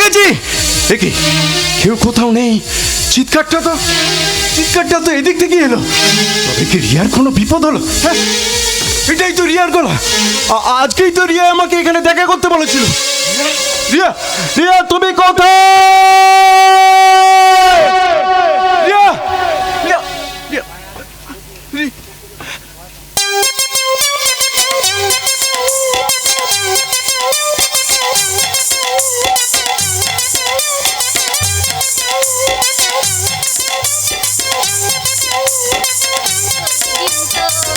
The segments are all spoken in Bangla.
পেয়েছি। দেখি কেউ কোথাও নেই। চিৎকারটা তো এদিক থেকে এলো। তবে কি রিয়ার কোনো বিপদ হলো? হ্যাঁ, এটাই তো রিয়ার গলা। আজকেই তো রিয়া আমাকে এখানে দেখা করতে বলেছিল। রিয়া, রিয়া তুমি কোথায়? রিয়া, রিয়া, রিয়া, রিয়া।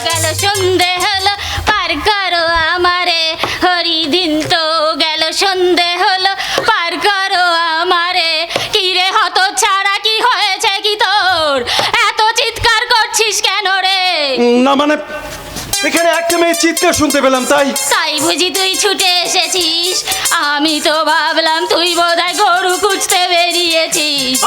গেল সন্ধে হলো পার করো আমারে, হরি দিন তো গেল সন্ধে হলো পার করো আমারে। কি রে হত ছাড়া, কি হয়েছে কি তোর? এত চিৎকার করছিস কেন রে? না মানে এখানে একটা মেয়ে চিৎকার শুনতে পেলাম, তাই বুঝি তুই ছুটে এসেছিস? আমি তো ভাবলাম তুই বোধহয় গরু খুঁজতে বেরিয়েছিস।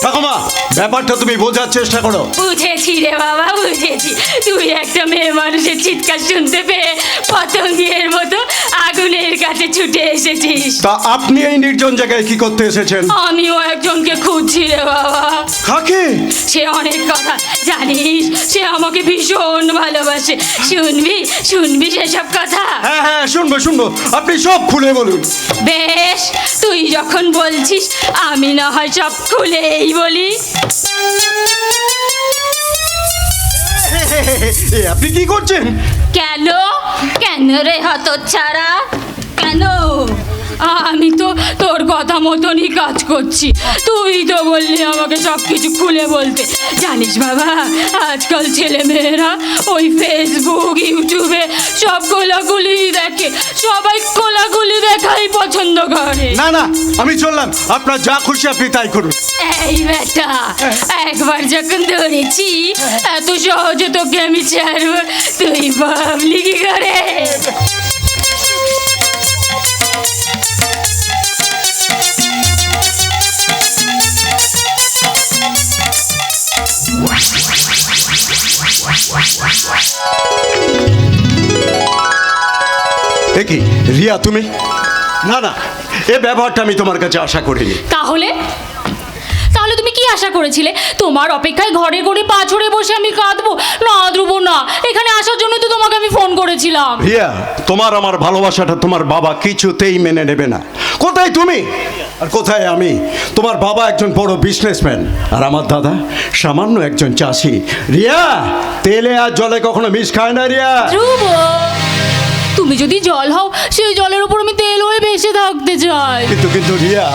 ঠাকুমা, ব্যাপারটা তুমি বোঝার চেষ্টা করো। বুঝেছি রে বাবা, বুঝেছি। তুই একটা মেয়ে মানুষের চিৎকার শুনতে পেয়ে পতঙ্গের মতো আগুনের কাছে ছুটে এসেছিস। তা আপনি এই নির্জন জায়গায় কি করতে এসেছেন? আমিও একজনকে খুঁজছি রে বাবা। কাকে? সে অনেক কথা জানিস, সে আমাকে ভীষণ ভালোবাসে। শুনবি শুনবি সেসব কথা? হ্যাঁ হ্যাঁ, শুনবো শুনবো, আপনি সব খুলে বলুন। বেশ, তুই যখন বলছিস আমি না হয় সব খুলেই বলি। আপনি কি করছেন? কেন কেন রে হতচ্ছাড়া, কেন? আমি তো তোর কথা মতনই কাজ করছি। তুই তো বললি আমাকে সব কিছু খুলে বলতে। জানিস বাবা, আজকাল ছেলে মেয়েরা ওই ফেসবুক ইউটিউবে সব কোলাকুলি দেখে। সবাই কোলাকুলি দেখাই পছন্দ করে। না না, আমি চললাম, আপনার যা খুশি আপনি তাই করুন। এই বেটা, একবার যখন ধরেছি এত সহজে তোকে আমি ছাড়বো তুই ভাবলি কি করে? দেখি রিয়া, তুমি? না না, এ ব্যবহারটা আমি তোমার কাছে আশা করিনি। তাহলে তাহলে তুমি কি আশা করেছিলে? তোমার অপেক্ষায় ঘরে ঘরে পা ছড়ে বসে আমি কাঁদবো? না ধ্রুব না, এখানে আসার জন্য তো তোমাকে আমি ফোন করেছিলাম। রিয়া, তোমার আমার ভালোবাসাটা তোমার বাবা কিছুতেই মেনে নেবে না। কোথায় তুমি আর কোথায় আমি? তোমার বাবা একজন বড় বিজনেসম্যান আর আমার দাদা সামান্য একজন চাষি। রিয়া, তেলে আর জলে কখনো মিশ খায় না রিয়া। ধ্রুব, তুমি যদি জল হও, সেই জলের উপর আমি তেল হয়ে ভেসে থাকতে চাই। কিন্তু কিন্তু রিয়া,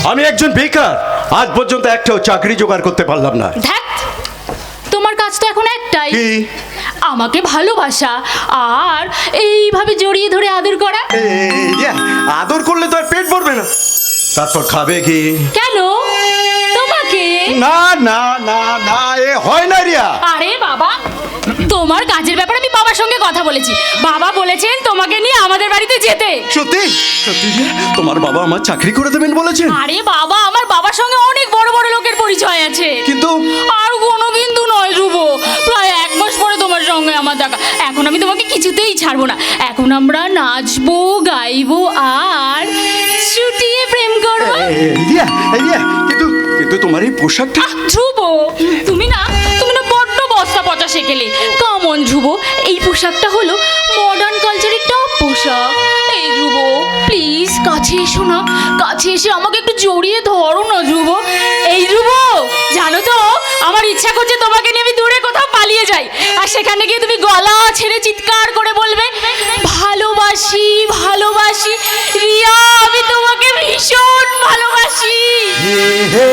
আমি একজন বেকার, আজ পর্যন্ত একটাও চাকরি জোগাড় করতে পারলাম না। ধ্যাৎ, তোমার কাজ তো এখন একটাই, কি? আমাকে ভালোবাসা আর এইভাবে জড়িয়ে ধরে আদর করা। রিয়া, আদর করলে তো আর পেট ভরবে না, তারপর খাবে কি? কেন তোমাকে? না না না না, এ হয় না রিয়া। আরে বাবা, তোমার কাজের ব্যাপারে আমি বাবার সঙ্গে কথা বলেছি। বাবা বলেছেন তোমাকে নিয়ে আমাদের বাড়িতে যেতে। সত্যি সত্যি রিয়া, তোমার বাবা আমার চাকরি করে দেবেন বলেছেন? আরে বাবা, আমার বাবার সঙ্গে অনেক বড় বড় লোকের পরিচয় আছে। কিন্তু আর কোনো কিন্তু নয় ধ্রুব, প্রায় 1 মাস পরে তোমার সঙ্গে আমার দেখা। এখন আমি তোমাকে কিছুতেই ছাড়বো না। এখন আমরা নাচবো, গাইবো আর ছুটিয়ে প্রেম করবো। রিয়া রিয়া, কিন্তু কিন্তু তোমার এই পোশাকটা। ধ্রুব, তুমি না বড্ড বস্তা পচা শেখেলে। কামন ধ্রুব, এই পোশাকটা হলো মডার্ন কালচারের টপ পোশাক। এই ধ্রুব প্লিজ কাছে এসো না, কাছে এসে আমাকে একটু জড়িয়ে ধরো না ধ্রুব। এই ধ্রুব, জানো তো আমার ইচ্ছা করছে তোমাকে নিয়ে আমি দূরে কোথাও পালিয়ে যাই, আর সেখানে গিয়ে তুমি গলা ছেড়ে চিৎকার করে বলবে, ভালোবাসি ভালোবাসি রিয়া, আমি তোমাকে ভীষণ ভালোবাসি। হে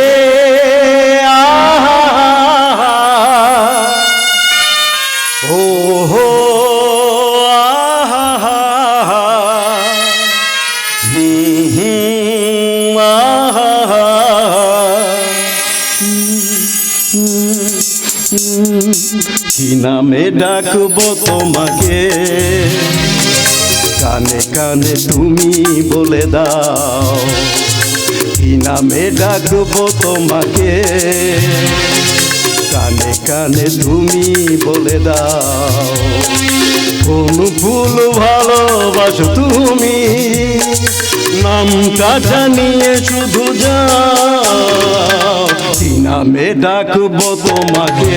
ও হো কি নামে ডাকবো তোমাকে, কানে কানে তুমি বলে দাও। কি নামে ডাকবো তোমাকে, কানে কানে তুমি বলে দাও। কোন ফুল ভালোবাসো তুমি, নামটা জানিয়ে শুধু যাও, কি নামে ডাকবো তোমাকে,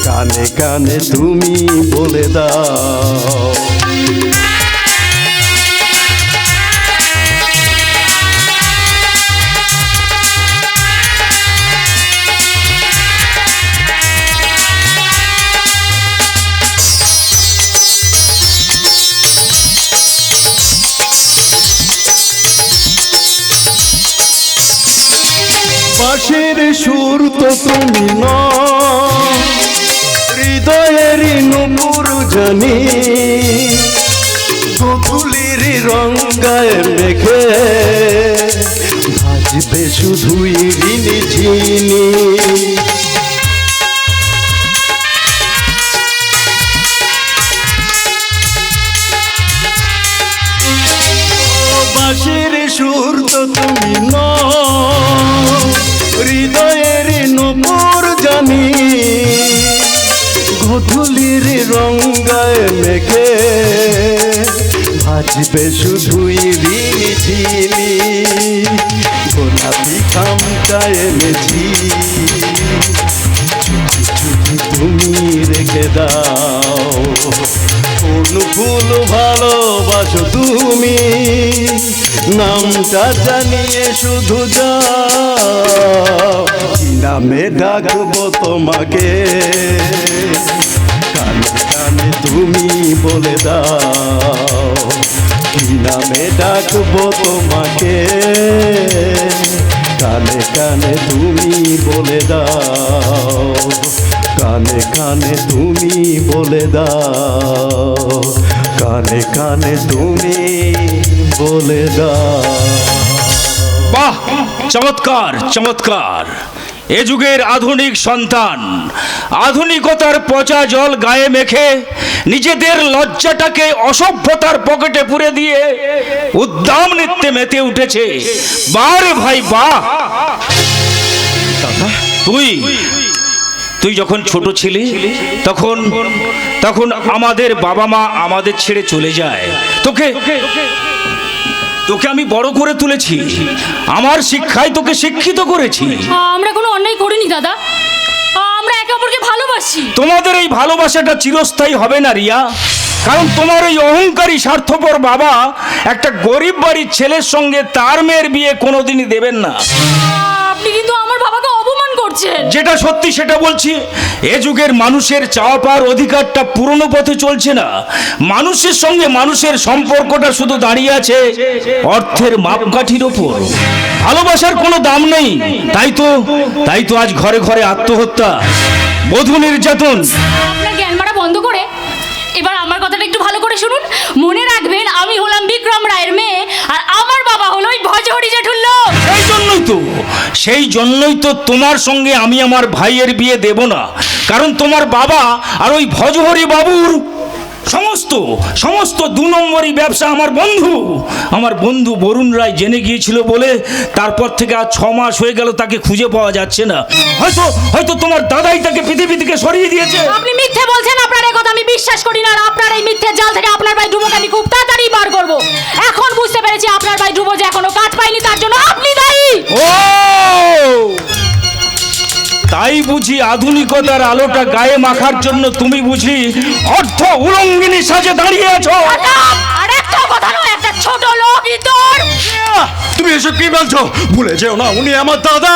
কানে কানে তুমি বলে দাও। বাঁশির সুর তো তুমি নও, হৃদয়ের নূপুর জানি, গোকুলের রং গায়ে মেখে ভাজবে শুধুই ঋণী ঝিনি। বাঁশির সুর তো তুমি নও, হৃদয়ের নূপুর জানি, গোধূলির রং গায়ে মেখে ভাজবে শুধুই ঋণী ঝিনি। গোলাপি খামটায় এনেছি, চুপি চুপি তুমি রেখে দাও, কোন ফুল ভালোবাসো তুমি, নামটা জানিয়ে শুধু যাও, কি নামে ডাকবো তোমাকে, কানে কানে তুমি বলে দাও, কি নামে ডাকবো তোমাকে, কানে কানে তুমি বলে দাও, কানে কানে তুমি বলে দাও, কানে কানে তুমি বলে দাও। বাহ, চমৎকার চমৎকার। এ যুগের আধুনিক সন্তান আধুনিকতার পচা জল গায়ে মেখে নিজেদের লজ্জাটাকে অসভ্যতার পকেটে পুরে দিয়ে উদ্দাম নৃত্যে মেতে উঠেছে। বারে ভাই বাহ। তুই যখন ছোট ছিলি তখন তখন আমাদের বাবা মা আমাদের ছেড়ে চলে যায়, তোকে তোকে আমি বড় করে তুলেছি, আমার শিক্ষায় তোকে শিক্ষিত করেছি। আমরা কোনো অন্যায় করিনি দাদা, আমরা একে অপরকে ভালোবাসি। তোমাদের এই ভালোবাসাটা চিরস্থায়ী হবে না রিয়া, কারণ তোমার এই অহংকারী স্বার্থপর বাবা একটা গরিব বাড়ির ছেলের সঙ্গে তার মেয়ের বিয়ে কোনোদিনই দেবেন না। আপনি কিন্তু আমার বাবাকে অপমান করছেন। যেটা সত্যি সেটা বলছি, এ যুগের মানুষের চাওয়া পাওয়ার অধিকারটা পুরনো পথে চলছে না। মানুষের সঙ্গে মানুষের সম্পর্কটা শুধু দাঁড়িয়ে আছে অর্থের মাপকাঠির ওপর। ভালোবাসার কোনো দাম নেই। তাই তো আজ ঘরে ঘরে আত্মহত্যা, বধূ নির্যাতন। আপনার জ্ঞান মারা বন্ধ করে এবার আমার কথাটা একটু ভালো করে শুনুন। মনে রাখবেন, আমি হলাম বিক্রম রায়ের মেয়ে, আর আমার বাবা হলো ওই ভজহরি জেঠুর লোক। সেই জন্যই তো তোমার সঙ্গে আমি আমার ভাইয়ের বিয়ে দেব না, কারণ তোমার বাবা আর ওই ভজহরি বাবুর সমস্ত 2 নম্বরই ব্যবসা আমার বন্ধু বরুণ রায় জেনে গিয়েছিল বলে তারপর থেকে আজ 6 মাস হয়ে গেল তাকে খুঁজে পাওয়া যাচ্ছে না। হয়তো তোমার দাদাই তাকে পৃথিবী থেকে সরিয়ে দিয়েছে। আপনি মিথ্যে বলছেন, আপনার এই কথা আমি বিশ্বাস করি না। আর আপনার এই মিথ্যে জাল থেকে আপনার ভাই ধ্রুবকে আমি খুব তাড়াতাড়ি বার করব। এখন বুঝতে পেরেছি আপনার ভাই ধ্রুব যে এখনো কাজ পায়নি, তার জন্য আপনি দায়ী। ও তাই বুঝি আধুনিকতার আলোটা গায়ে মাখার জন্য তুমি বুঝি অর্থ উলঙ্গিনী সাজে দাঁড়িয়ে আছো। আর একটা কথা নয়, একটা ছোট লোক ইতর। তুমি এসব কি বলছো? ভুলে যেও না, উনি আমার দাদা।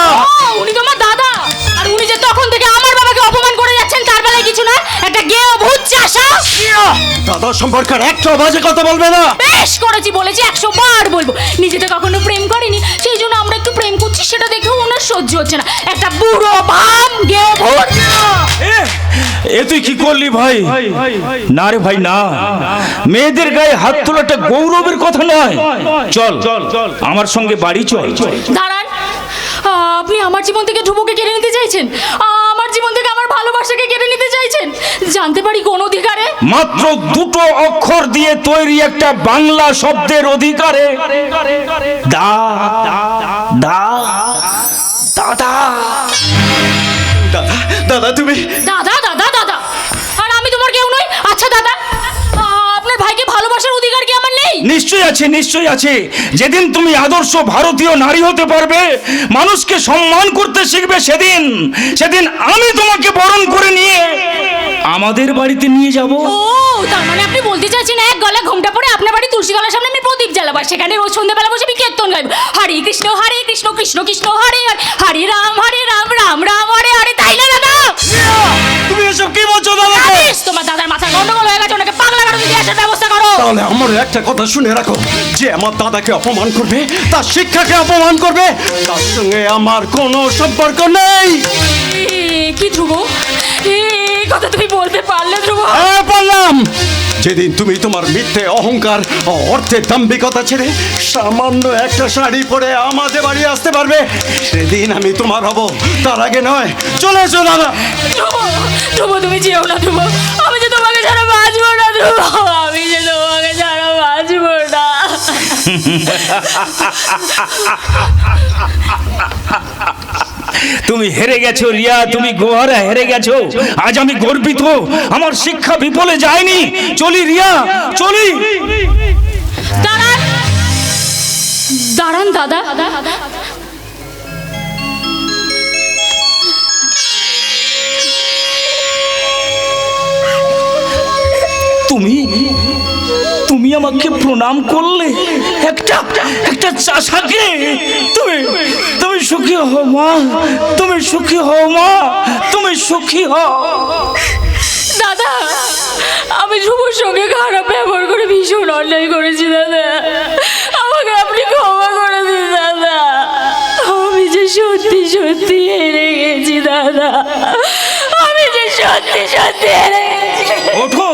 উনি তোমার দাদা, আর উনি যে তখন থেকে আমার বাবাকে অপমান করে যাচ্ছেন তার বেলায় কিছু না, একটা গেও ভূত চাষা। দাদা সম্পর্কে একটা বাজে কথা বলবে না। বেশ করেছি, বলেছি 100 বার বলবো। নিজে তো কখনো প্রেম করেনি, সেই জন্য আমরা একটু প্রেম করছি, সেটা দেখেও ওনার সহ্য হচ্ছে না। একটা বুড়ো ভাম গেও ভূত। এ তুই কি করলি ভাই? না রে ভাই না, মেয়েদের গায়ে হাত তোলাটা গৌরবের কথা নয়। চল আমার সঙ্গে বাড়ি চল। দাঁড়ান, আপনি আমার জীবন থেকে ধ্রুবকে কেড়ে নিতে চাইছেন? আমার জীবন থেকে আমার ভালোবাসাকে কেড়ে নিতে চাইছেন? জানতে পারি কোন অধিকারে? মাত্র 2টো অক্ষর দিয়ে তৈরি একটা বাংলা শব্দের অধিকারে। দা দা দাদা। দাদা তুমি দাদা দাদা দাদা, আর আমি তোমার কেউ নই, আছে, নিশ্চয়ই আছে। যেদিন তুমি আদর্শ ভারতীয় নারী হতে পারবে, মানুষকে সম্মান করতে শিখবে, সেদিন আমি তোমাকে বরণ করে নিয়ে আমাদের বাড়িতে নিয়ে যাব। ও তার মানে আপনি বলতে চাইছেন এক গলা ঘোমটা পরে আপনার বাড়ি তুলসী তলার সামনে আমি প্রদীপ জ্বালাবো, আর সেখানে রোজ সন্ধ্যাবেলা বসে আমি কীর্তন গাইবো, হরে কৃষ্ণ কৃষ্ণ কৃষ্ণ হরে হরে, হরে রাম রাম রাম হরে হরে, তাই না দাদা? তুমি এসব কি বলছো দাদা? আদেশ, তোমার দাদার মাথা গন্ডগোল হয়ে গেছে, ওনাকে পাগলা গাড়ো দিয়ে আসার ব্যবস্থা করো। তাহলে আমার একটা কথা শুনে রাখো, যে আমার দাদাকে অপমান করবে, তার শিক্ষাকে অপমান করবে, তার সঙ্গে আমার কোনো সম্পর্ক নেই। কি ধ্রুব, এই কথা তুমি বলতে পারলে ধ্রুব? হ্যাঁ বললাম, যেদিন তুমি তোমার মিথ্যে অহংকার ও অর্থের দাম্ভিকতা ছেড়ে সামান্য একটা শাড়ি পরে আমাদের বাড়ি আসতে পারবে, সেদিন আমি তোমার হব, তার আগে নয়। চলে এসো দাদা। ধ্রুব, ধ্রুব তুমি যেও না ধ্রুব, আমি যে তোমাকে ছাড়া বাঁচবো না ধ্রুব, আমি যে তোমাকে ছাড়া বাঁচবো না। তুমি হেরে গেছো রিয়া, তুমি গোহারা হেরে গেছো। আজ আমি গর্বিত, আমার শিক্ষা বিফলে যায়নি। চলি রিয়া, চলি। দাঁড়ান দাঁড়ান দাদা, তুমি আমাকে প্রণাম করলে, একটা চাষাকে। তুমি সুখী হও মা, তুমি সুখী হও মা, তুমি সুখী হও। দাদা আমি ধ্রুবর সঙ্গে খারাপ ব্যবহার করে ভীষণ অন্যায় করেছি দাদা, আমাকে আপনি ক্ষমা করে দিন দাদা, আমি যে সত্যি সত্যি হেরে গেছি দাদা, আমি যে সত্যি সত্যি হেরে গেছি। ওঠো,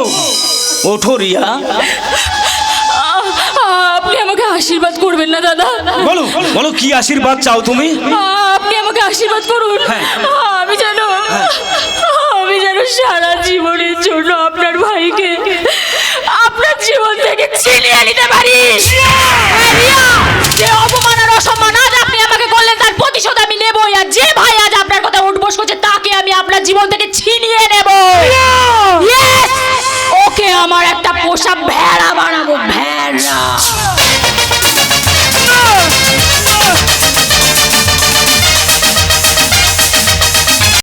ওঠো রিয়া। আপনি আমাকে আশীর্বাদ করবেন না দাদা? বলো বলো, কি আশীর্বাদ চাও তুমি? আপনি আমাকে আশীর্বাদ করুন, আমি যেন সারা জীবনের জন্য আপনার ভাইকে আপনার জীবন থেকে ছিনিয়ে নিতে পারি। যে অপমান আর অসম্মান আজ আপনি আমাকে করলেন, তার প্রতিশোধ আমি নেবই, আর যে ভাই আজ আপনার কথা উঠবোস করছে তাকে আমি আপনার জীবন থেকে ছিনিয়ে নেব। ওকে আমার একটা পোষা ভেড়া বানাবো, ভেড়া।